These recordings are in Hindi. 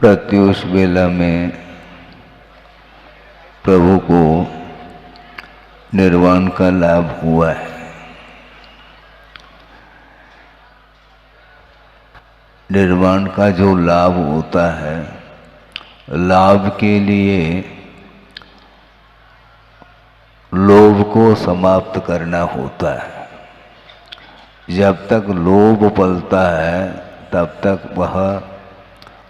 प्रत्युष वेला में प्रभु को निर्वाण का लाभ हुआ है। निर्वाण का जो लाभ होता है, लाभ के लिए लोभ को समाप्त करना होता है। जब तक लोभ पलता है तब तक वह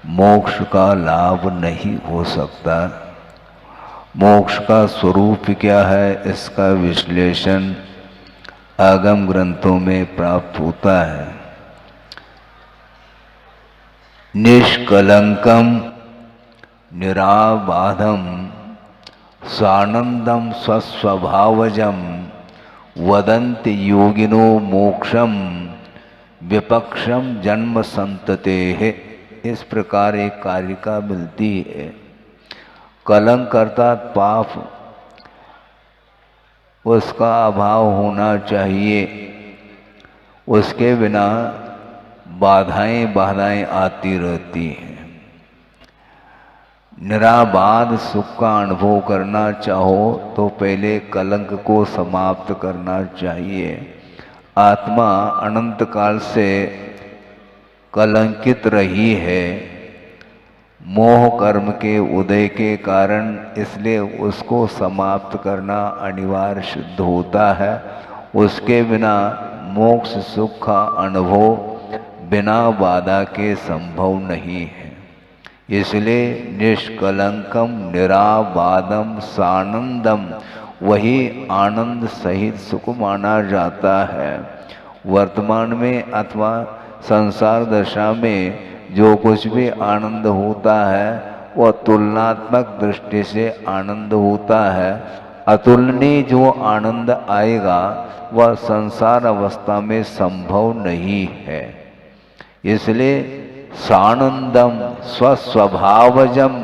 मोक्ष का लाभ नहीं हो सकता। मोक्ष का स्वरूप क्या है, इसका विश्लेषण आगम ग्रंथों में प्राप्त होता है। निष्कलंकम निराबाधम सानंदम स्वस्वभावजम वदन्ति योगिनो मोक्षम विपक्षम जन्म संततेः। इस प्रकार एक कारिका मिलती है। कलंक अर्थात पाप, उसका अभाव होना चाहिए। उसके बिना बाधाएं आती रहती हैं। निराबाध सुख का अनुभव करना चाहो तो पहले कलंक को समाप्त करना चाहिए। आत्मा अनंत काल से कलंकित रही है मोह कर्म के उदय के कारण, इसलिए उसको समाप्त करना अनिवार्य सिद्ध होता है। उसके बिना मोक्ष सुख का अनुभव बिना बाधा के संभव नहीं है। इसलिए निष्कलंकम निराबादम सानंदम वही आनंद सहित सुख माना जाता है। वर्तमान में अथवा संसार दशा में जो कुछ भी आनंद होता है वह तुलनात्मक दृष्टि से आनंद होता है। अतुलनीय जो आनंद आएगा वह संसार अवस्था में संभव नहीं है। इसलिए सानंदम स्वस्वभावजम,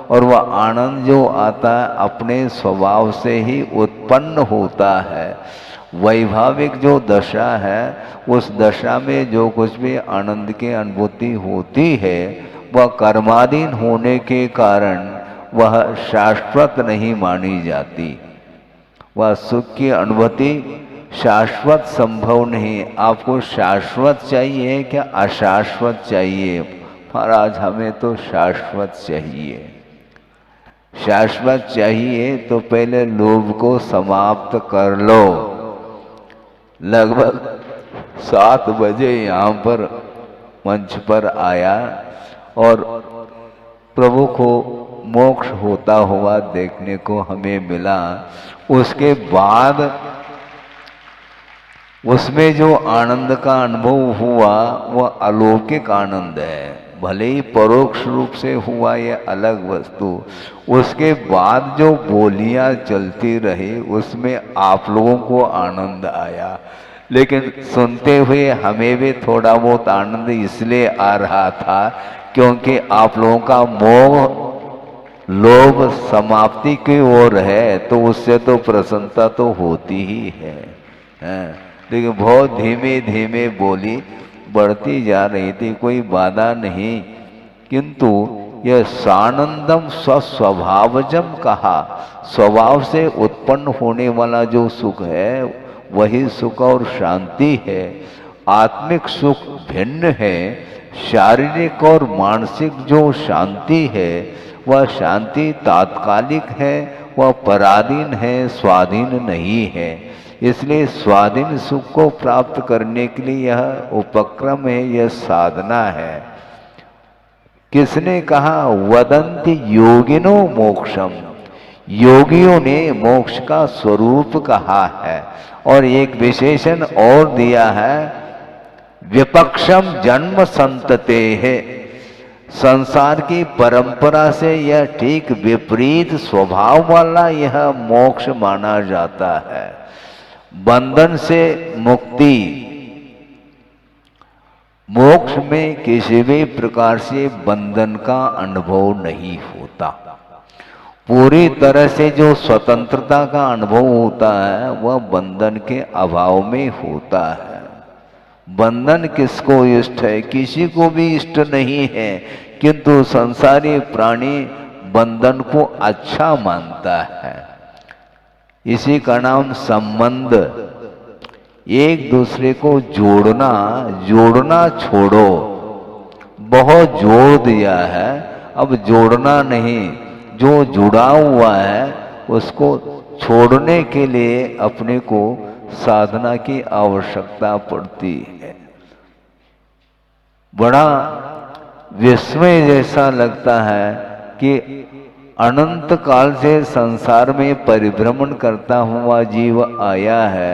और वह आनंद जो आता है अपने स्वभाव से ही उत्पन्न होता है। वैभाविक जो दशा है उस दशा में जो कुछ भी आनंद की अनुभूति होती है वह कर्माधीन होने के कारण वह शाश्वत नहीं मानी जाती। वह सुख की अनुभूति शाश्वत संभव नहीं। आपको शाश्वत चाहिए क्या अशाश्वत चाहिए? महाराज हमें तो शाश्वत चाहिए। शाश्वत चाहिए तो पहले लोभ को समाप्त कर लो। लगभग 7 बजे यहाँ पर मंच पर आया और प्रभु को मोक्ष होता हुआ देखने को हमें मिला। उसके बाद उसमें जो आनंद का अनुभव हुआ वह अलौकिक आनंद है। भले ही परोक्ष रूप से हुआ यह अलग वस्तु। उसके बाद जो बोलियां चलती रही उसमें आप लोगों को आनंद आया, लेकिन सुनते हुए हमें भी थोड़ा बहुत आनंद इसलिए आ रहा था क्योंकि आप लोगों का मोह लोभ समाप्ति की ओर है, तो उससे तो प्रसन्नता तो होती ही है। लेकिन बहुत धीमे धीमे बोली बढ़ती जा रही थी, कोई बाधा नहीं। किंतु यह सानंदम स्वस्वभावजम कहा, स्वभाव से उत्पन्न होने वाला जो सुख है वही सुख और शांति है। आत्मिक सुख भिन्न है। शारीरिक और मानसिक जो शांति है वह शांति तात्कालिक है, वह पराधीन है, स्वाधीन नहीं है। इसलिए स्वाधीन सुख को प्राप्त करने के लिए यह उपक्रम है, यह साधना है। किसने कहा? वदन्ति योगिनो मोक्षम। योगियों ने मोक्ष का स्वरूप कहा है और एक विशेषण और दिया है, विपक्षम जन्म संततेः। संसार की परंपरा से यह ठीक विपरीत स्वभाव वाला यह मोक्ष माना जाता है। बंधन से मुक्ति, मोक्ष में किसी भी प्रकार से बंधन का अनुभव नहीं होता। पूरी तरह से जो स्वतंत्रता का अनुभव होता है वह बंधन के अभाव में होता है। बंधन किसको इष्ट है? किसी को भी इष्ट नहीं है, किंतु संसारी प्राणी बंधन को अच्छा मानता है। इसी का नाम संबंध। एक दूसरे को जोड़ना छोड़ो, बहुत जोड़ दिया है, अब जोड़ना नहीं। जो जुड़ा हुआ है उसको छोड़ने के लिए अपने को साधना की आवश्यकता पड़ती है। बड़ा विस्मय जैसा लगता है कि अनंत काल से संसार में परिभ्रमण करता हुआ जीव आया है,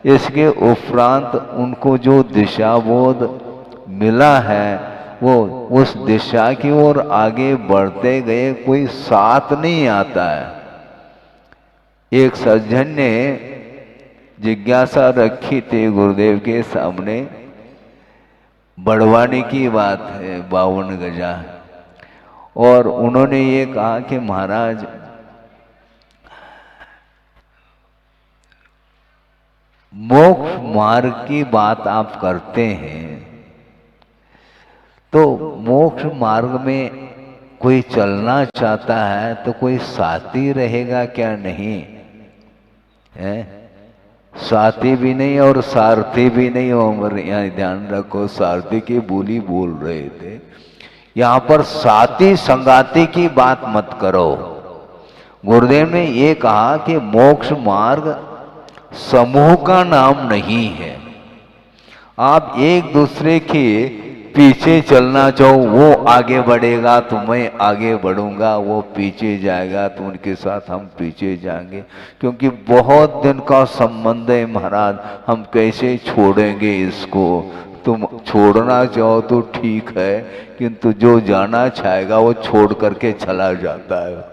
इसके उपरांत उनको जो दिशाबोध मिला है वो उस दिशा की ओर आगे बढ़ते गए, कोई साथ नहीं आता है। एक सज्जन ने जिज्ञासा रखी थी गुरुदेव के सामने, बड़वानी की बात है, 52 गजा, और उन्होंने ये कहा कि महाराज मोक्ष मार्ग की बात आप करते हैं, तो मोक्ष मार्ग में कोई चलना चाहता है तो कोई साथी रहेगा क्या? नहीं है, साथी भी नहीं और सारथी भी नहीं हो। हमारे यहाँ ध्यान रखो, सारथी की बोली बोल रहे थे, यहाँ पर साथी संगाती की बात मत करो। गुरुदेव ने ये कहा कि मोक्ष मार्ग समूह का नाम नहीं है। आप एक दूसरे के पीछे चलना चाहो, वो आगे बढ़ेगा तो मैं आगे बढ़ूंगा, वो पीछे जाएगा तो उनके साथ हम पीछे जाएंगे, क्योंकि बहुत दिन का संबंध है महाराज, हम कैसे छोड़ेंगे इसको। तुम छोड़ना चाहो तो ठीक है, किंतु जो जाना चाहेगा वो छोड़ करके चला जाता है।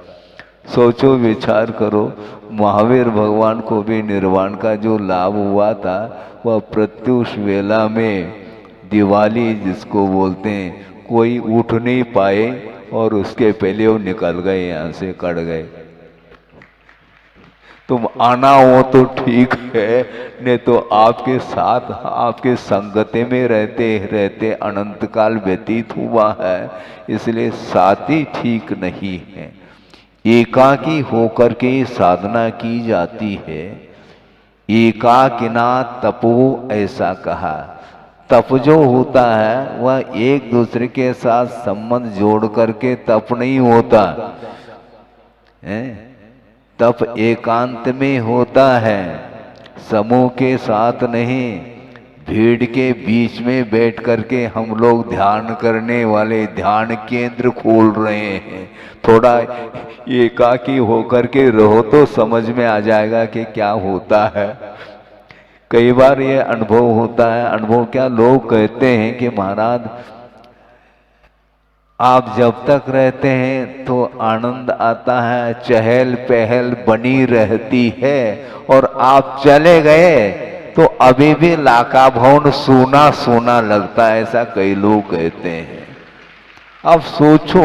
सोचो, विचार करो, महावीर भगवान को भी निर्वाण का जो लाभ हुआ था वह प्रत्युष वेला में, दिवाली जिसको बोलते हैं, कोई उठ नहीं पाए और उसके पहले वो निकल गए, यहाँ से कट गए। तुम आना हो तो ठीक है, नहीं तो आपके साथ आपके संगति में रहते रहते अनंत काल व्यतीत हुआ है, इसलिए साथी ठीक नहीं है। एकाकी होकर के साधना की जाती है। एकाकिना तपो ऐसा कहा। तप जो होता है वह एक दूसरे के साथ संबंध जोड़ करके तप नहीं होता है। तप एकांत में होता है, समूह के साथ नहीं। भीड़ के बीच में बैठ करके हम लोग ध्यान करने वाले ध्यान केंद्र खोल रहे हैं। थोड़ा एकाकी होकर के रहो तो समझ में आ जाएगा कि क्या होता है। कई बार ये अनुभव होता है। अनुभव क्या, लोग कहते हैं कि महाराज आप जब तक रहते हैं तो आनंद आता है, चहल पहल बनी रहती है, और आप चले गए तो अभी भी लाका भवन सूना सूना लगता है, ऐसा कई लोग कहते हैं। अब सोचो,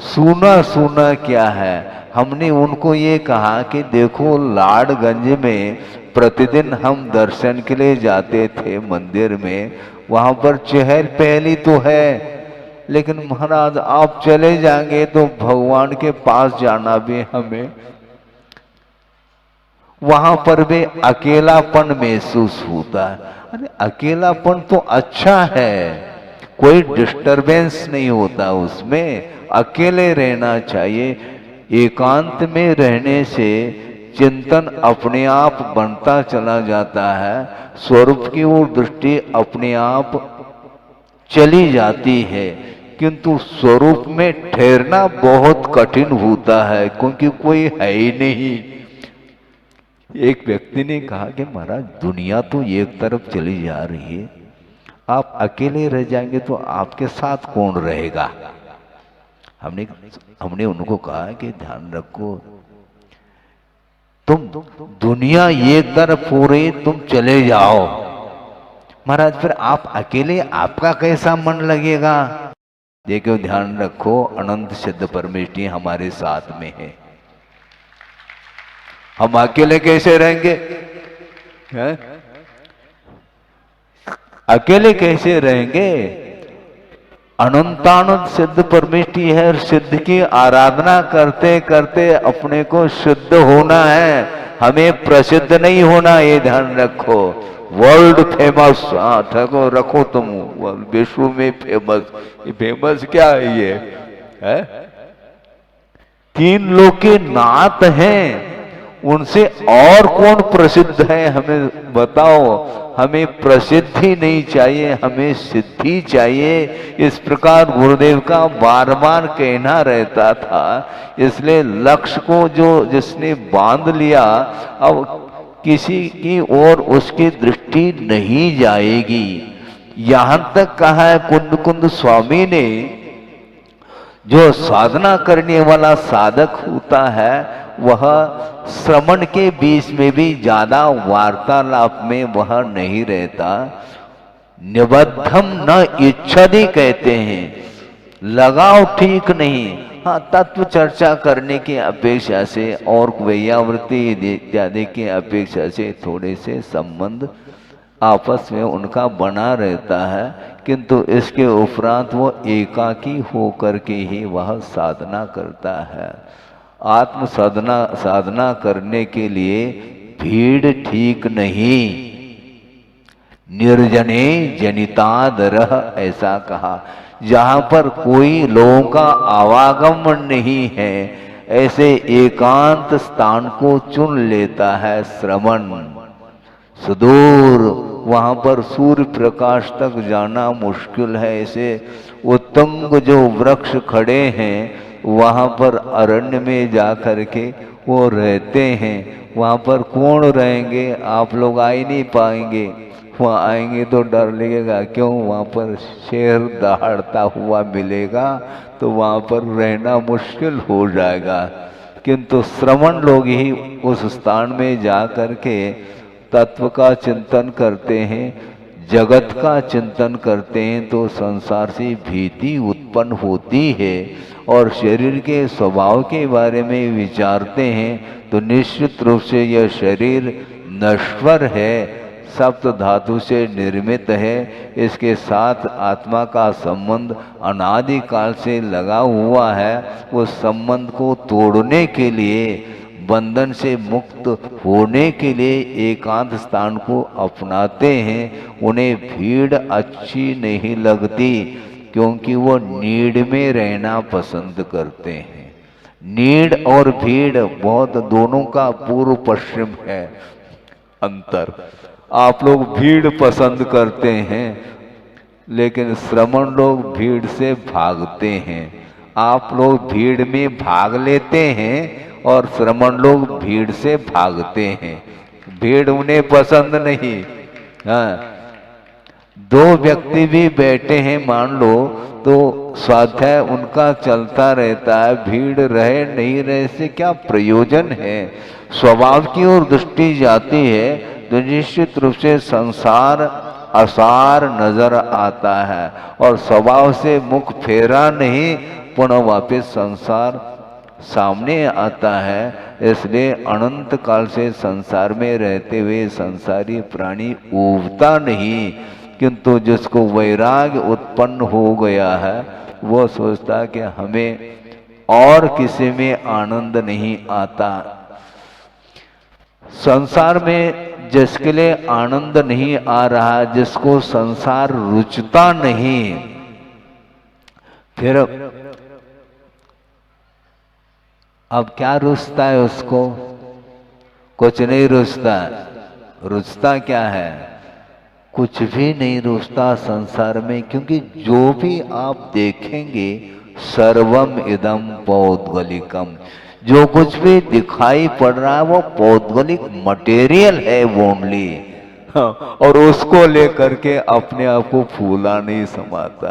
सूना सूना क्या है। हमने उनको ये कहा कि देखो, लाडगंज में प्रतिदिन हम दर्शन के लिए जाते थे मंदिर में, वहां पर चहल पहली तो है, लेकिन महाराज आप चले जाएंगे तो भगवान के पास जाना भी हमें, वहां पर भी अकेलापन महसूस होता है। अरे अकेलापन तो अच्छा है, कोई डिस्टरबेंस नहीं होता उसमें, अकेले रहना चाहिए। एकांत में रहने से चिंतन अपने आप बनता चला जाता है, स्वरूप की वो दृष्टि अपने आप चली जाती है। किंतु स्वरूप में ठहरना बहुत कठिन होता है, क्योंकि कोई है ही नहीं। एक व्यक्ति ने कहा कि महाराज दुनिया तो एक तरफ चली जा रही है, आप अकेले रह जाएंगे तो आपके साथ कौन रहेगा। हमने उनको कहा कि ध्यान रखो, तुम दुनिया एक तरफ हो रही, तुम चले जाओ महाराज, फिर आप अकेले आपका कैसा मन लगेगा। देखो ध्यान रखो, अनंत सिद्ध परमेष्ठी हमारे साथ में है, हम अकेले कैसे रहेंगे हैं? अकेले कैसे रहेंगे। अनंतानंद सिद्ध परमेष्टि है और सिद्ध की आराधना करते करते अपने को शुद्ध होना है, हमें प्रसिद्ध नहीं होना, ये ध्यान रखो। वर्ल्ड फेमस, हाँ ठको रखो तुम, विश्व में फेमस। ये फेमस क्या है ये है? तीन लोग के नाथ हैं, उनसे और कौन प्रसिद्ध है हमें बताओ। हमें प्रसिद्धि नहीं चाहिए, हमें सिद्धि चाहिए। इस प्रकार गुरुदेव का बार बार कहना रहता था। इसलिए लक्ष्य को जो जिसने बांध लिया, अब किसी की ओर उसकी दृष्टि नहीं जाएगी। यहां तक कहा है कुंद कुंद स्वामी ने, जो साधना करने वाला साधक होता है वह श्रवण के बीच में भी ज्यादा वार्तालाप में वह नहीं रहता। निबद्धम न इच्छति कहते हैं, लगाव ठीक नहीं। हाँ, तत्व चर्चा करने की अपेक्षा से और वैयावृत्ति इत्यादि की अपेक्षा से थोड़े से संबंध आपस में उनका बना रहता है, किंतु इसके उपरांत वो एकाकी होकर के ही वह साधना करता है। आत्म साधना करने के लिए भीड़ ठीक नहीं। निर्जने जनितादरः ऐसा कहा, जहां पर कोई लोगों का आवागमन नहीं है, ऐसे एकांत स्थान को चुन लेता है श्रवण। सुदूर वहां पर सूर्य प्रकाश तक जाना मुश्किल है, ऐसे उत्तुंग जो वृक्ष खड़े हैं वहां पर अरण्य में जा करके वो रहते हैं। वहां पर कौन रहेंगे? आप लोग आ ही नहीं पाएंगे। वहां आएंगे तो डर लगेगा, क्यों? वहां पर शेर दहाड़ता हुआ मिलेगा तो वहां पर रहना मुश्किल हो जाएगा। किंतु श्रवण लोग ही उस स्थान में जा करके तत्व का चिंतन करते हैं, जगत का चिंतन करते हैं, तो संसार से भीति उत्पन्न होती है। और शरीर के स्वभाव के बारे में विचारते हैं तो निश्चित रूप से यह शरीर नश्वर है, सप्त धातु से निर्मित है। इसके साथ आत्मा का संबंध अनादि काल से लगा हुआ है। उस संबंध को तोड़ने के लिए, बंधन से मुक्त होने के लिए एकांत स्थान को अपनाते हैं। उन्हें भीड़ अच्छी नहीं लगती, क्योंकि वो नीड में रहना पसंद करते हैं। नीड और भीड़ बहुत, दोनों का पूर्व पश्चिम है अंतर। आप लोग भीड़ पसंद करते हैं, लेकिन श्रमण लोग भीड़ से भागते हैं। आप लोग भीड़ में भाग लेते हैं और श्रमण लोग भीड़ से भागते हैं। भीड़ उन्हें पसंद नहीं। हाँ, दो व्यक्ति भी बैठे हैं मान लो, तो स्वाध्याय उनका चलता रहता है, भीड़ रहे नहीं रहे से क्या प्रयोजन है? स्वभाव की ओर दृष्टि जाती है तो निश्चित रूप से संसार असार नजर आता है, और स्वभाव से मुख फेरा नहीं, पुनः वापस संसार सामने आता है। इसलिए अनंत काल से संसार में रहते हुए संसारी प्राणी ऊबता नहीं, किंतु जिसको वैराग्य उत्पन्न हो गया है वो सोचता है कि हमें और किसी में आनंद नहीं आता। संसार में जिसके लिए आनंद नहीं आ रहा, जिसको संसार रुचता नहीं, फिर अब क्या रुचता है उसको? कुछ नहीं रुचता। रुचता क्या है? कुछ भी नहीं रुचता संसार में, क्योंकि जो भी आप देखेंगे सर्वम इदम पौद्गलिकम, जो कुछ भी दिखाई पड़ रहा है वो पौद्गलिक मटेरियल है ओनली। और उसको लेकर के अपने आप को फूला नहीं समाता।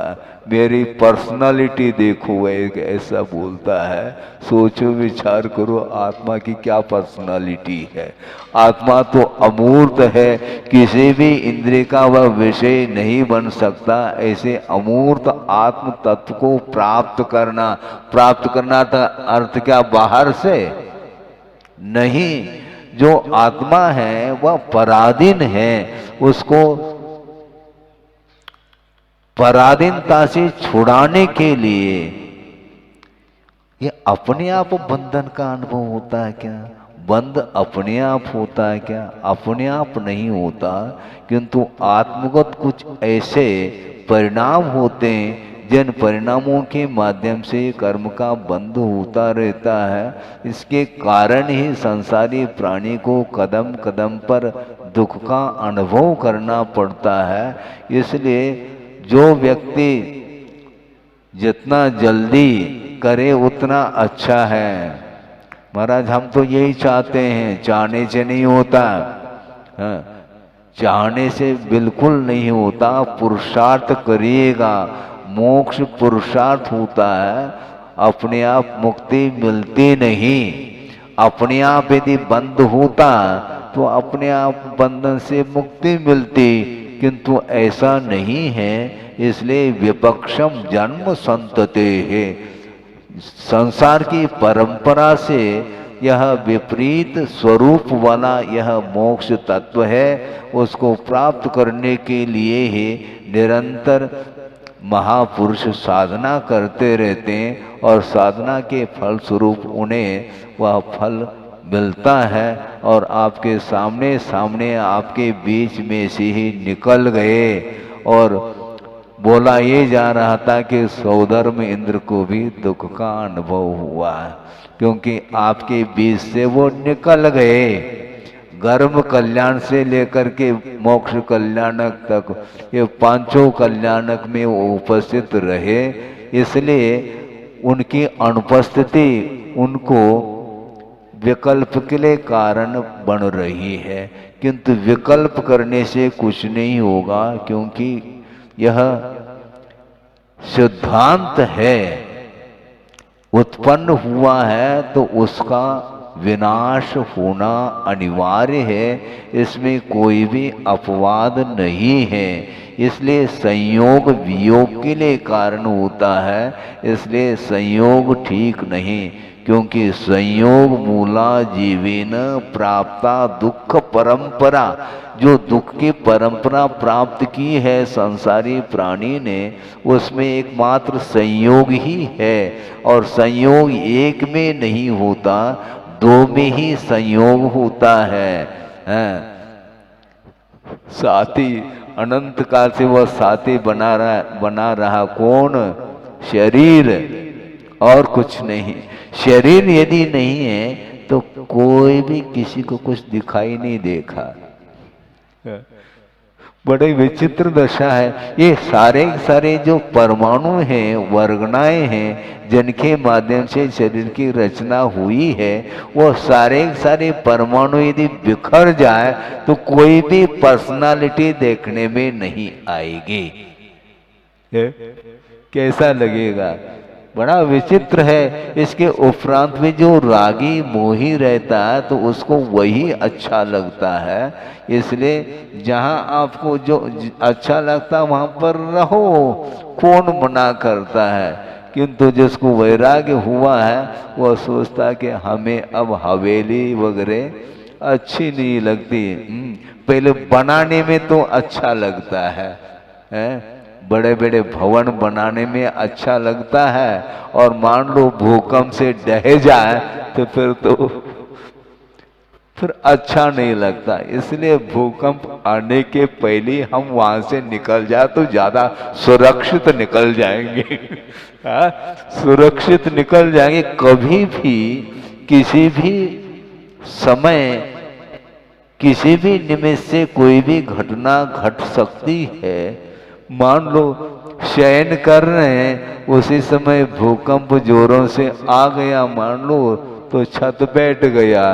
मेरी पर्सनालिटी देखो, एक ऐसा बोलता है। सोचो विचार करो, आत्मा की क्या पर्सनालिटी है? आत्मा तो अमूर्त है, किसी भी इंद्रिय का वह विषय नहीं बन सकता। ऐसे अमूर्त आत्म तत्व को प्राप्त करना था अर्थ क्या? बाहर से नहीं। जो आत्मा है वह पराधीन है, उसको पराधीनता से छुड़ाने के लिए ये अपने आप बंधन का अनुभव होता है क्या? बंध अपने आप होता है क्या? अपने आप नहीं होता, किंतु आत्मगत कुछ ऐसे परिणाम होते हैं जिन परिणामों के माध्यम से कर्म का बंध होता रहता है। इसके कारण ही संसारी प्राणी को कदम कदम पर दुख का अनुभव करना पड़ता है। इसलिए जो व्यक्ति जितना जल्दी करे उतना अच्छा है। महाराज हम तो यही चाहते हैं, चाहने से नहीं होता। हाँ, चाहने से बिल्कुल नहीं होता, पुरुषार्थ करिएगा। मोक्ष पुरुषार्थ होता है, अपने आप मुक्ति मिलती नहीं। अपने आप यदि बंद होता तो अपने आप बंधन से मुक्ति मिलती, किंतु ऐसा नहीं है। इसलिए विपक्षम जन्म संतते है। संसार की परंपरा से यह विपरीत स्वरूप वाला यह मोक्ष तत्व है। उसको प्राप्त करने के लिए ही निरंतर महापुरुष साधना करते रहते हैं और साधना के फल स्वरूप उन्हें वह फल मिलता है। और आपके सामने सामने आपके बीच में से ही निकल गए। और बोला ये जा रहा था कि सौधर्म इंद्र को भी दुख का अनुभव हुआ, क्योंकि आपके बीच से वो निकल गए। गर्भ कल्याण से लेकर के मोक्ष कल्याणक तक ये पांचों कल्याणक में वो उपस्थित रहे। इसलिए उनकी अनुपस्थिति उनको विकल्प के लिए कारण बन रही है, किंतु विकल्प करने से कुछ नहीं होगा, क्योंकि यह सिद्धांत है। उत्पन्न हुआ है तो उसका विनाश होना अनिवार्य है, इसमें कोई भी अपवाद नहीं है। इसलिए संयोग वियोग के लिए कारण होता है, इसलिए संयोग ठीक नहीं। क्योंकि संयोग मूला जीवेन प्राप्ता दुख परंपरा, जो दुख की परंपरा प्राप्त की है संसारी प्राणी ने, उसमें एकमात्र संयोग ही है। और संयोग एक में नहीं होता, दो में ही संयोग होता है। साथी अनंत काल से वह साथी बना रहा कौन? शरीर, और कुछ नहीं। शरीर यदि नहीं है तो कोई भी किसी को कुछ दिखाई नहीं देखा। बड़ी विचित्र दशा है। ये सारे जो परमाणु हैं, वर्गनाएं हैं, जिनके माध्यम से शरीर की रचना हुई है, वो सारे परमाणु यदि बिखर जाए तो कोई भी पर्सनालिटी देखने में नहीं आएगी। कैसा लगेगा? बड़ा विचित्र है। इसके उपरांत में जो रागी मोही रहता है तो उसको वही अच्छा लगता है। इसलिए जहां आपको जो अच्छा लगता है वहां पर रहो, कौन मना करता है। किंतु जिसको वैराग्य हुआ है वह सोचता है कि हमें अब हवेली वगैरह अच्छी नहीं लगती। पहले बनाने में तो अच्छा लगता है? बड़े बड़े भवन बनाने में अच्छा लगता है, और मान लो भूकंप से ढह जाए तो फिर अच्छा नहीं लगता। इसलिए भूकंप आने के पहले हम वहां से निकल जाए तो ज्यादा सुरक्षित निकल जाएंगे। सुरक्षित निकल जाएंगे। कभी भी किसी भी समय किसी भी निमित्त से कोई भी घटना घट सकती है। मान लो शयन कर रहे हैं, उसी समय भूकंप जोरों से आ गया मान लो, तो छत बैठ गया,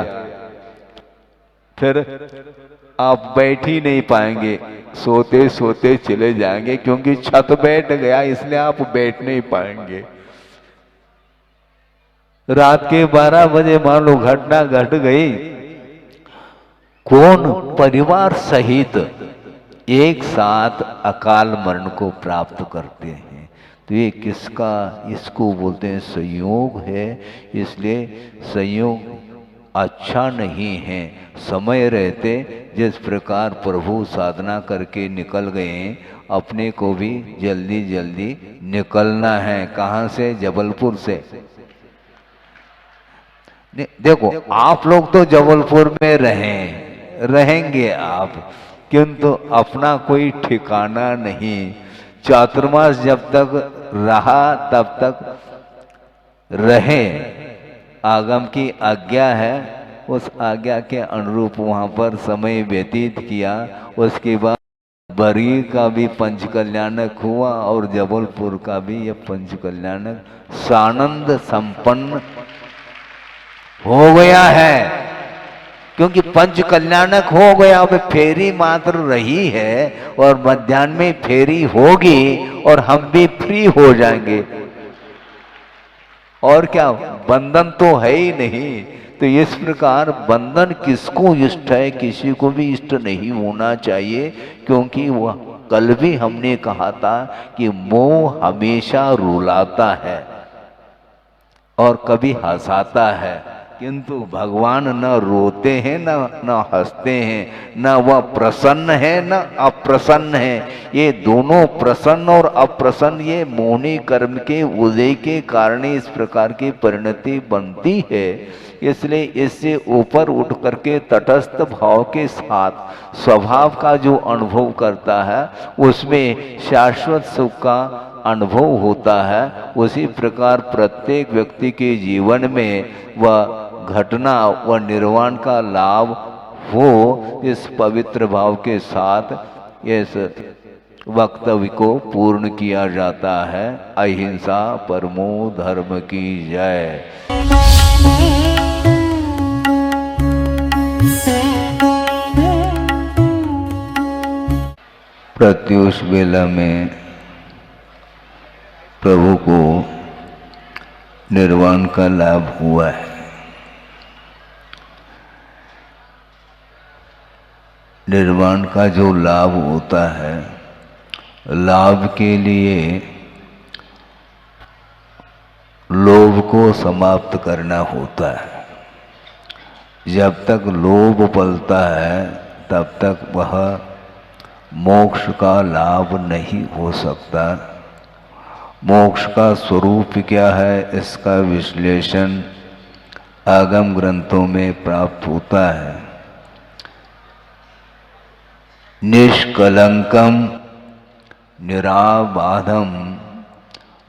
फिर आप बैठ ही नहीं पाएंगे, सोते सोते चले जाएंगे, क्योंकि छत बैठ गया इसलिए आप बैठ नहीं पाएंगे। रात के 12 बजे मान लो घटना घट गई, कौन परिवार सहित एक साथ अकाल मरण को प्राप्त करते हैं। तो ये किसका, इसको बोलते हैं संयोग है। इसलिए संयोग अच्छा नहीं है। समय रहते जिस प्रकार प्रभु साधना करके निकल गए, अपने को भी जल्दी जल्दी निकलना है। कहाँ से? जबलपुर से। देखो, आप लोग तो जबलपुर में रहेंगे आप, किंतु अपना कोई ठिकाना नहीं। चातुर्मास जब तक रहा तब तक रहे, आगम की आज्ञा है, उस आज्ञा के अनुरूप वहाँ पर समय व्यतीत किया। उसके बाद बरी का भी पंचकल्याणक हुआ और जबलपुर का भी यह पंचकल्याणक सानंद संपन्न हो गया है। क्योंकि पंच कल्याणक हो गया, अब फेरी मात्र रही है और मध्याह्न में फेरी होगी और हम भी फ्री हो जाएंगे। और क्या, बंधन तो है ही नहीं। तो इस प्रकार बंधन किसको इष्ट है? किसी को भी इष्ट नहीं होना चाहिए, क्योंकि वह कल भी हमने कहा था कि मोह हमेशा रुलाता है और कभी हंसाता है, किंतु भगवान न रोते हैं न हंसते हैं, न वह प्रसन्न है न अप्रसन्न है। ये दोनों प्रसन्न और अप्रसन्न ये मोहनी कर्म के उदय के कारण इस प्रकार की परिणति बनती है। इसलिए इससे ऊपर उठ करके तटस्थ भाव के साथ स्वभाव का जो अनुभव करता है, उसमें शाश्वत सुख का अनुभव होता है। उसी प्रकार प्रत्येक व्यक्ति के जीवन में वह घटना व निर्वाण का लाभ हो, इस पवित्र भाव के साथ इस वक्तव्य को पूर्ण किया जाता है। अहिंसा परमो धर्म की जय। प्रत्युष वेला में प्रभु को निर्वाण का लाभ हुआ है। निर्वाण का जो लाभ होता है, लाभ के लिए लोभ को समाप्त करना होता है। जब तक लोभ पलता है तब तक वह मोक्ष का लाभ नहीं हो सकता। मोक्ष का स्वरूप क्या है, इसका विश्लेषण आगम ग्रंथों में प्राप्त होता है। निष्कलंकम निराबाधम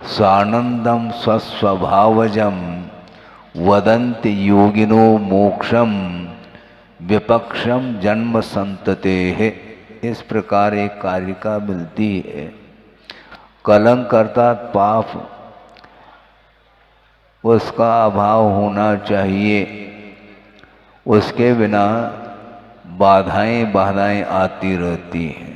सानंदम स्वस्वभावजम वदन्ति योगिनो मोक्षम विपक्षम जन्म संतते है। इस प्रकार एक कारिका मिलती है। कलंक अर्थात पाप, उसका अभाव होना चाहिए, उसके बिना बाधाएं आती रहती हैं।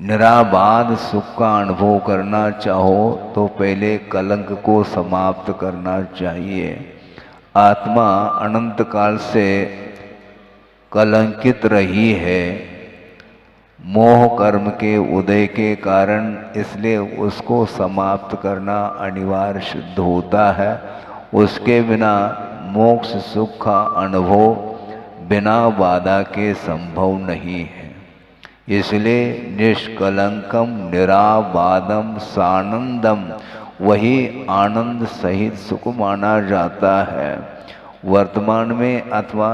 निराबाध सुख का अनुभव करना चाहो तो पहले कलंक को समाप्त करना चाहिए। आत्मा अनंत काल से कलंकित रही है मोह कर्म के उदय के कारण, इसलिए उसको समाप्त करना अनिवार्य सिद्ध होता है। उसके बिना मोक्ष सुख का अनुभव बिना बाधा के संभव नहीं है। इसलिए निष्कलंकम निराबादम सानंदम वही आनंद सहित सुख माना जाता है। वर्तमान में अथवा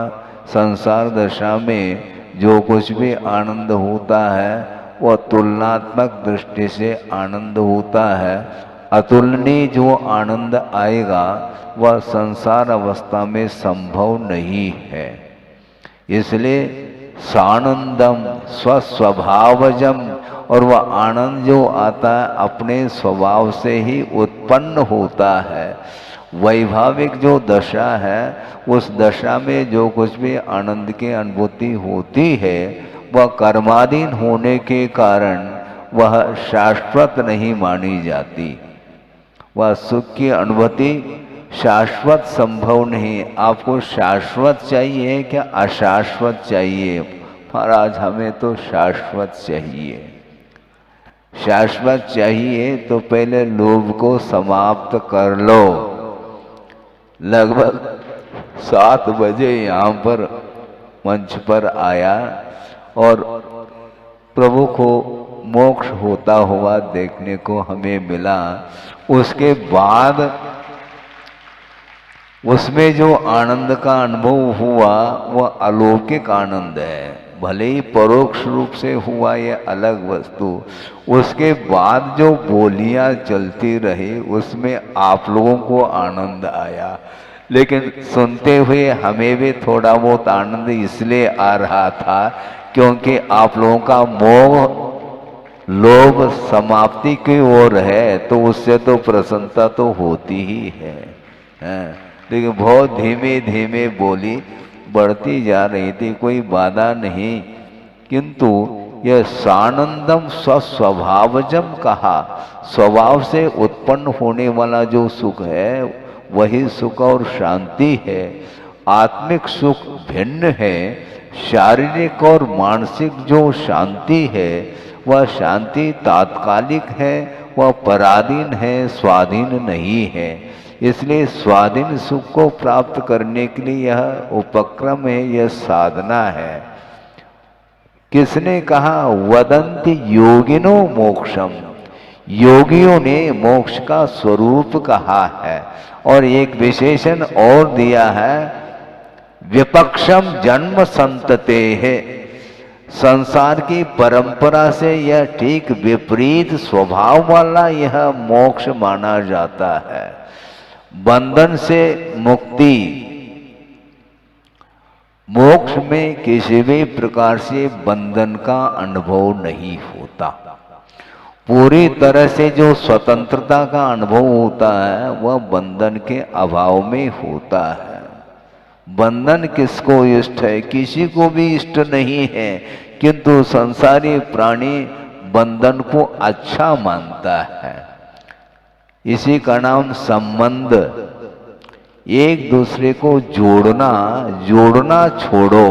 संसार दशा में जो कुछ भी आनंद होता है वह तुलनात्मक दृष्टि से आनंद होता है। अतुलनीय जो आनंद आएगा वह संसार अवस्था में संभव नहीं है। इसलिए सानंदम स्वस्वभावजम, और वह आनंद जो आता है अपने स्वभाव से ही उत्पन्न होता है। वैभाविक जो दशा है उस दशा में जो कुछ भी आनंद की अनुभूति होती है वह कर्माधीन होने के कारण वह शाश्वत नहीं मानी जाती। वह सुख की अनुभूति शाश्वत संभव नहीं। आपको शाश्वत चाहिए क्या अशाश्वत चाहिए? महाराज हमें तो शाश्वत चाहिए। शाश्वत चाहिए तो पहले लोभ को समाप्त कर लो। लगभग 7 बजे यहाँ पर मंच पर आया और प्रभु को मोक्ष होता हुआ देखने को हमें मिला। उसके बाद उसमें जो आनंद का अनुभव हुआ वह अलौकिक आनंद है। भले ही परोक्ष रूप से हुआ यह अलग वस्तु, उसके बाद जो बोलियां चलती रही उसमें आप लोगों को आनंद आया। लेकिन सुनते हुए हमें भी थोड़ा बहुत आनंद इसलिए आ रहा था क्योंकि आप लोगों का मोह लोभ समाप्ति की ओर है, तो उससे तो प्रसन्नता तो होती ही है। लेकिन बहुत धीमे धीमे बोली बढ़ती जा रही थी, कोई बाधा नहीं। किंतु यह सानंदम स्वस्वभावजम कहा, स्वभाव से उत्पन्न होने वाला जो सुख है वही सुख और शांति है। आत्मिक सुख भिन्न है। शारीरिक और मानसिक जो शांति है वह शांति तात्कालिक है, वह पराधीन है, स्वाधीन नहीं है। इसलिए स्वाधीन सुख को प्राप्त करने के लिए यह उपक्रम है, यह साधना है। किसने कहा? वदंति योगिनो मोक्षम, योगियों ने मोक्ष का स्वरूप कहा है। और एक विशेषण और दिया है, विपक्षम जन्म संतते है, संसार की परंपरा से यह ठीक विपरीत स्वभाव वाला यह मोक्ष माना जाता है। बंधन से मुक्ति, मोक्ष में किसी भी प्रकार से बंधन का अनुभव नहीं होता। पूरी तरह से जो स्वतंत्रता का अनुभव होता है वह बंधन के अभाव में होता है। बंधन किसको इष्ट है? किसी को भी इष्ट नहीं है, किंतु संसारी प्राणी बंधन को अच्छा मानता है। इसी का नाम संबंध, एक दूसरे को जोड़ना। जोड़ना छोड़ो,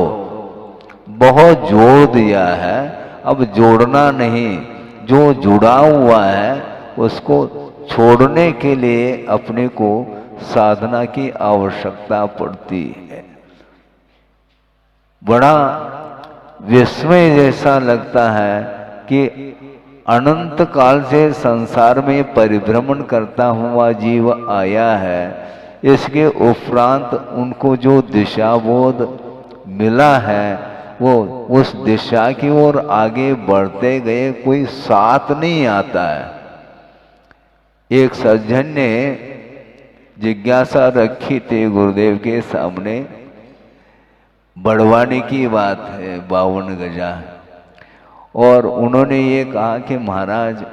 बहुत जोड़ दिया है, अब जोड़ना नहीं। जो जुड़ा हुआ है उसको छोड़ने के लिए अपने को साधना की आवश्यकता पड़ती है। बड़ा विस्मय जैसा लगता है कि अनंत काल से संसार में परिभ्रमण करता हुआ जीव आया है, इसके उपरांत उनको जो दिशाबोध मिला है वो उस दिशा की ओर आगे बढ़ते गए, कोई साथ नहीं आता है। एक सज्जन ने जिज्ञासा रखी थी गुरुदेव के सामने, बड़वानी की बात है, 52 गजा, और उन्होंने ये कहा कि महाराज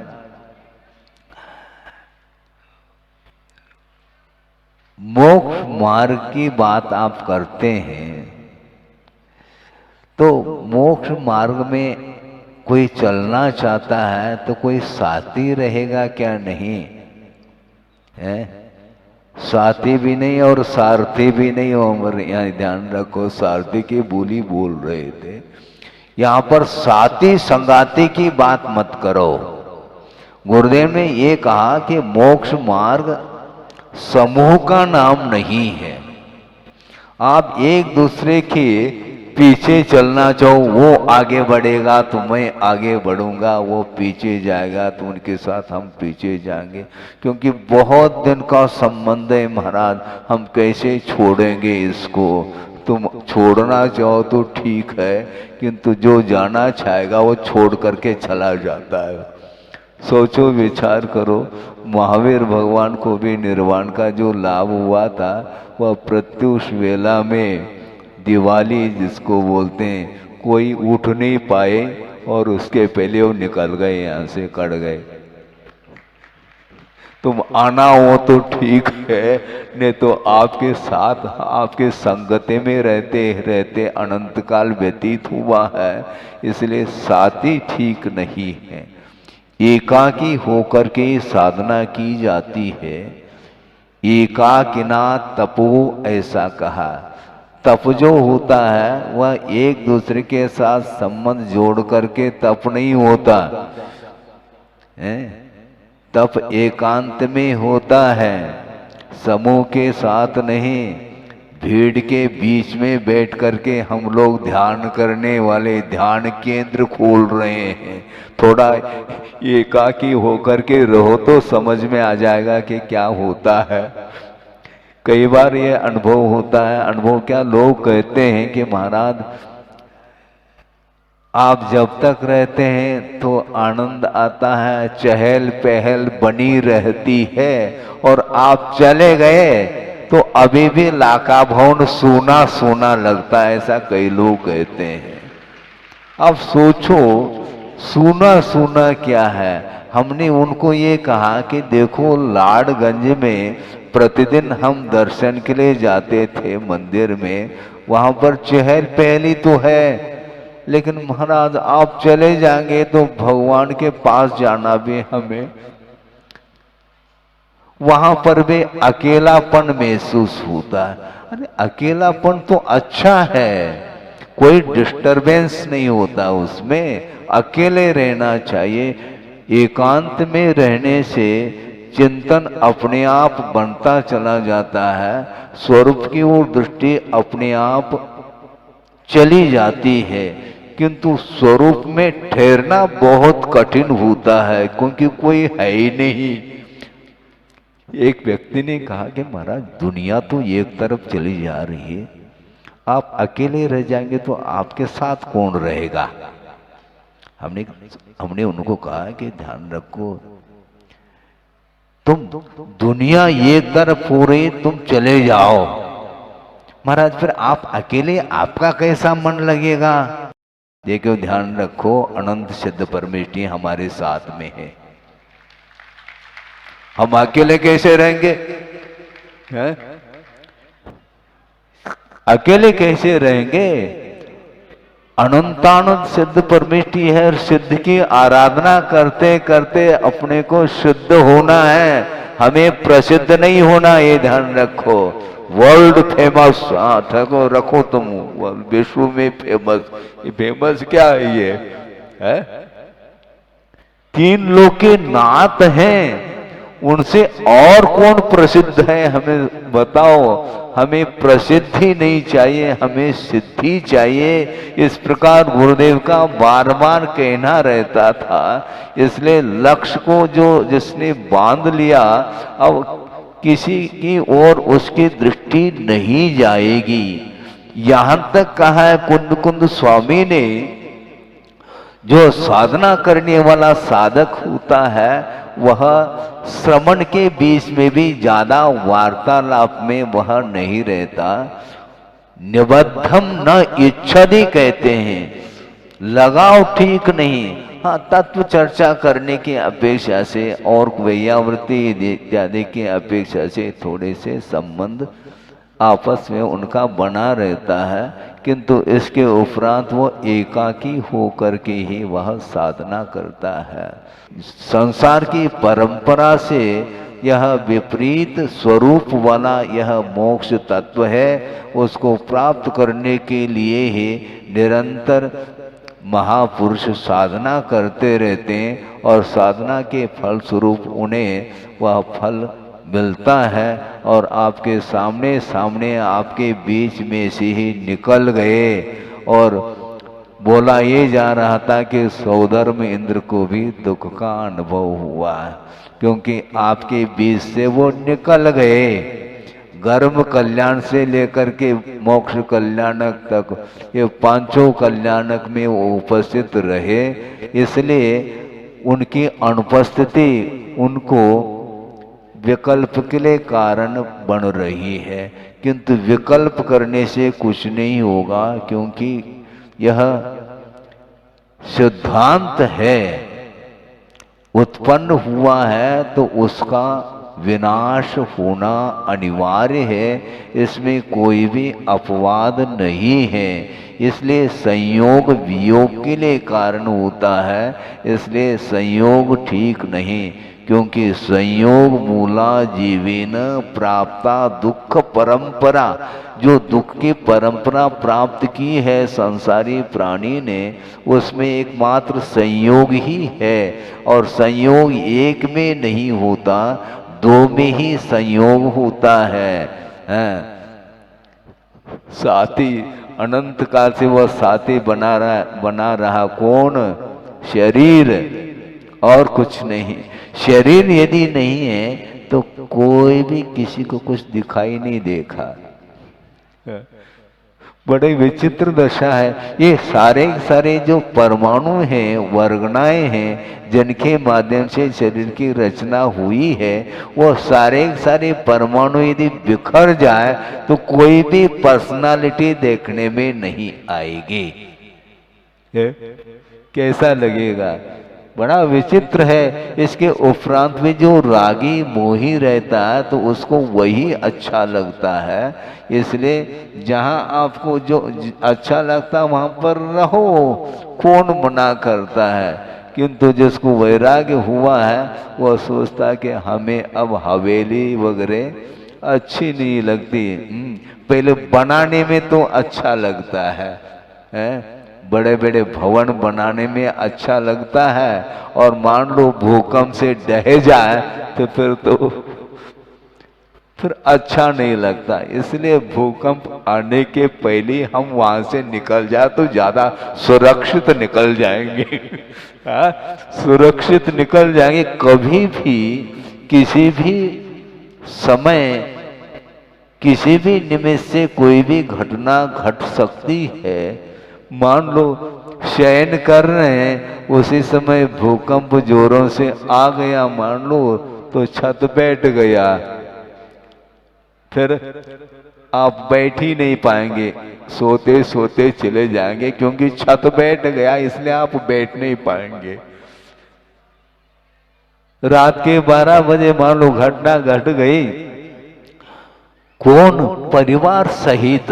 मोक्ष मार्ग की बात आप करते हैं, तो मोक्ष मार्ग में कोई चलना चाहता है तो कोई साथी रहेगा क्या? नहीं है, साथी भी नहीं और सारथी भी नहीं हो। हमारे यहाँ ध्यान रखो, सारथी की बोली बोल रहे थे, यहाँ पर साथी संगाती की बात मत करो। गुरुदेव ने ये कहा कि मोक्ष मार्ग समूह का नाम नहीं है। आप एक दूसरे के पीछे चलना चाहो, वो आगे बढ़ेगा तो मैं आगे बढ़ूंगा, वो पीछे जाएगा तो उनके साथ हम पीछे जाएंगे, क्योंकि बहुत दिन का संबंध है महाराज, हम कैसे छोड़ेंगे इसको। तुम छोड़ना चाहो तो ठीक है, किंतु जो जाना चाहेगा वो छोड़ करके चला जाता है। सोचो, विचार करो, महावीर भगवान को भी निर्वाण का जो लाभ हुआ था वह प्रत्युष वेला में, दिवाली जिसको बोलते हैं, कोई उठ नहीं पाए और उसके पहले वो निकल गए, यहाँ से कट गए। तुम आना हो तो ठीक है, नहीं तो आपके साथ आपके संगति में रहते रहते अनंत काल व्यतीत हुआ है, इसलिए साथी ठीक नहीं है। एकाकी होकर के साधना की जाती है। एकाकिना तपो ऐसा कहा। तप जो होता है वह एक दूसरे के साथ संबंध जोड़ करके तप नहीं होता है। तप एकांत में होता है, समूह के साथ नहीं। भीड़ के बीच में बैठ करके हम लोग ध्यान करने वाले ध्यान केंद्र खोल रहे हैं। थोड़ा एकाकी होकर के रहो तो समझ में आ जाएगा कि क्या होता है। कई बार ये अनुभव होता है। अनुभव क्या, लोग कहते हैं कि महाराज आप जब तक रहते हैं तो आनंद आता है, चहल पहल बनी रहती है, और आप चले गए तो अभी भी लाका भवन सूना सूना लगता है, ऐसा कई लोग कहते हैं। अब सोचो सूना सूना क्या है। हमने उनको ये कहा कि देखो लाडगंज में प्रतिदिन हम दर्शन के लिए जाते थे मंदिर में, वहां पर चहल पहली तो है, लेकिन महाराज आप चले जाएंगे तो भगवान के पास जाना भी हमें, वहां पर भी अकेलापन महसूस होता है। अरे अकेलापन तो अच्छा है, कोई डिस्टरबेंस नहीं होता उसमें, अकेले रहना चाहिए। एकांत में रहने से चिंतन अपने आप बनता चला जाता है, स्वरूप की वो दृष्टि अपने आप चली जाती है। किंतु स्वरूप में ठहरना बहुत कठिन होता है, क्योंकि कोई है ही नहीं। एक व्यक्ति ने कहा कि महाराज दुनिया तो एक तरफ चली जा रही है, आप अकेले रह जाएंगे तो आपके साथ कौन रहेगा। हमने उनको कहा कि ध्यान रखो, तुम दुनिया एक तरफ हो रही, तुम चले जाओ महाराज, फिर आप अकेले आपका कैसा मन लगेगा। देखो ध्यान रखो, अनंत सिद्ध परमेष्ठी हमारे साथ में है, हम अकेले कैसे रहेंगे है? अकेले कैसे रहेंगे। अनंतानंद सिद्ध परमेष्ठी है, और सिद्ध की आराधना करते करते अपने को शुद्ध होना है, हमें प्रसिद्ध नहीं होना, ये ध्यान रखो। वर्ल्ड फेमस ठको रखो तुम, विश्व में फेमस। ये फेमस क्या है ये है? तीन लोग के नाथ हैं, उनसे और कौन प्रसिद्ध है हमें बताओ। हमें प्रसिद्धि नहीं चाहिए, हमें सिद्धि चाहिए। इस प्रकार गुरुदेव का बार बार कहना रहता था। इसलिए लक्ष्य को जो जिसने बांध लिया, अब किसी की ओर उसकी दृष्टि नहीं जाएगी। यहां तक कहा है कुंद कुंद स्वामी ने, जो साधना करने वाला साधक होता है वह श्रवण के बीच में भी ज्यादा वार्तालाप में वह नहीं रहता। निबद्धम न इच्छति कहते हैं, लगाव ठीक नहीं। हाँ, तत्व चर्चा करने की अपेक्षा से और वैयावृत्ति इत्यादि की अपेक्षा से थोड़े से संबंध आपस में उनका बना रहता है, किंतु इसके उपरांत वो एकाकी होकर के ही वह साधना करता है। संसार की परंपरा से यह विपरीत स्वरूप वाला यह मोक्ष तत्व है, उसको प्राप्त करने के लिए ही निरंतर महापुरुष साधना करते रहते हैं, और साधना के फल स्वरूप उन्हें वह फल मिलता है। और आपके सामने सामने आपके बीच में से ही निकल गए, और बोला ये जा रहा था कि सौधर्म इंद्र को भी दुख का अनुभव हुआ, क्योंकि आपके बीच से वो निकल गए। गर्भ कल्याण से लेकर के मोक्ष कल्याणक तक ये पांचों कल्याणक में वो उपस्थित रहे, इसलिए उनकी अनुपस्थिति उनको विकल्प के लिए कारण बन रही है। किंतु विकल्प करने से कुछ नहीं होगा, क्योंकि यह सिद्धांत है, उत्पन्न हुआ है तो उसका विनाश होना अनिवार्य है, इसमें कोई भी अपवाद नहीं है। इसलिए संयोग वियोग के लिए कारण होता है, इसलिए संयोग ठीक नहीं, क्योंकि संयोग मूला जीवेन प्राप्ता दुख परंपरा। जो दुख की परंपरा प्राप्त की है संसारी प्राणी ने, उसमें एकमात्र संयोग ही है, और संयोग एक में नहीं होता, दो में ही संयोग होता है। साथी अनंत काल से वह साथी बना रहा कौन? शरीर और कुछ नहीं। शरीर यदि नहीं है तो कोई भी किसी को कुछ दिखाई नहीं देखा। बड़े विचित्र दशा है। ये सारे सारे जो परमाणु हैं, वर्गनाएं हैं, जिनके माध्यम से शरीर की रचना हुई है, वो सारे सारे परमाणु यदि बिखर जाए तो कोई भी पर्सनालिटी देखने में नहीं आएगी। कैसा लगेगा? बड़ा विचित्र है। इसके उपरांत में जो रागी मोही रहता है तो उसको वही अच्छा लगता है। इसलिए जहाँ आपको जो अच्छा लगता है वहाँ पर रहो, कौन मना करता है। किंतु जिसको वैराग्य हुआ है वह सोचता है कि हमें अब हवेली वगैरह अच्छी नहीं लगती। पहले बनाने में तो अच्छा लगता है, बड़े बड़े भवन बनाने में अच्छा लगता है, और मान लो भूकंप से ढह जाए तो फिर अच्छा नहीं लगता। इसलिए भूकंप आने के पहले हम वहां से निकल जाए तो ज्यादा सुरक्षित निकल जाएंगे। सुरक्षित निकल जाएंगे। कभी भी किसी भी समय किसी भी निमिष से कोई भी घटना घट सकती है। मान लो शयन कर रहे हैं, उसी समय भूकंप जोरों से आ गया मान लो, तो छत बैठ गया, फिर आप बैठ ही नहीं पाएंगे, सोते सोते चले जाएंगे, क्योंकि छत बैठ गया इसलिए आप बैठ नहीं पाएंगे। रात के 12 बजे मान लो घटना घट गई, कौन परिवार सहित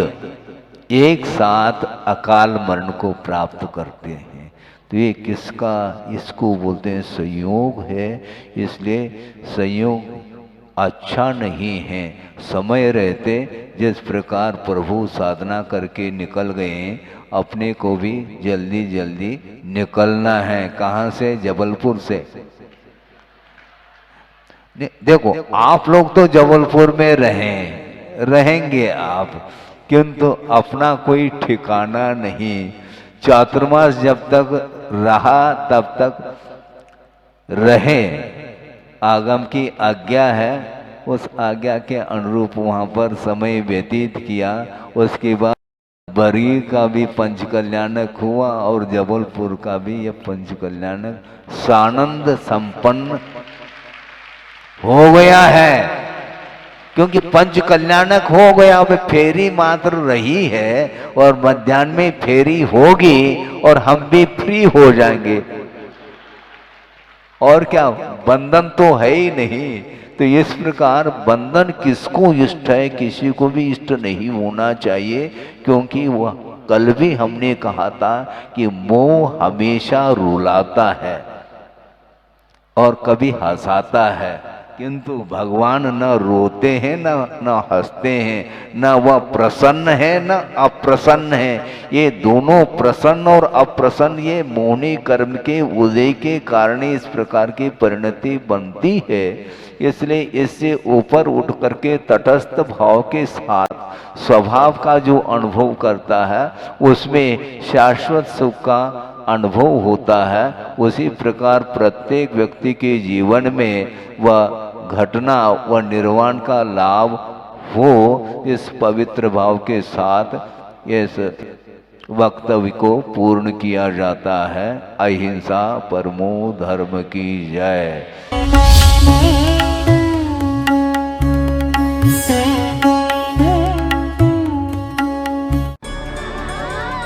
एक साथ अकाल मरण को प्राप्त करते हैं। तो ये किसका, इसको बोलते हैं संयोग है। इसलिए संयोग अच्छा नहीं है। समय रहते जिस प्रकार प्रभु साधना करके निकल गए, अपने को भी जल्दी जल्दी निकलना है। कहाँ से? जबलपुर से। देखो आप लोग तो जबलपुर में रहेंगे आप, किंतु अपना कोई ठिकाना नहीं। चातुर्मास जब तक रहा तब तक रहे, आगम की आज्ञा है, उस आज्ञा के अनुरूप वहाँ पर समय व्यतीत किया। उसके बाद बरी का भी पंचकल्याणक हुआ और जबलपुर का भी यह पंचकल्याणक सानंद संपन्न हो गया है। क्योंकि पंच कल्याणक हो गया, अब फेरी मात्र रही है और मध्याह्न में फेरी होगी और हम भी फ्री हो जाएंगे। और क्या, बंधन तो है ही नहीं। तो इस प्रकार बंधन किसको इष्ट है? किसी को भी इष्ट नहीं होना चाहिए, क्योंकि वह कल भी हमने कहा था कि मोह हमेशा रुलाता है और कभी हंसाता है, किंतु भगवान न रोते हैं न हंसते हैं, न वह प्रसन्न है न अप्रसन्न है। ये दोनों प्रसन्न और अप्रसन्न ये मोहनी कर्म के उदय के कारण इस प्रकार की परिणति बनती है। इसलिए इससे ऊपर उठ करके तटस्थ भाव के साथ स्वभाव का जो अनुभव करता है उसमें शाश्वत सुख का अनुभव होता है। उसी प्रकार प्रत्येक व्यक्ति के जीवन में वह घटना व निर्वाण का लाभ हो, इस पवित्र भाव के साथ इस वक्तव्य को पूर्ण किया जाता है। अहिंसा परमो धर्म की जय।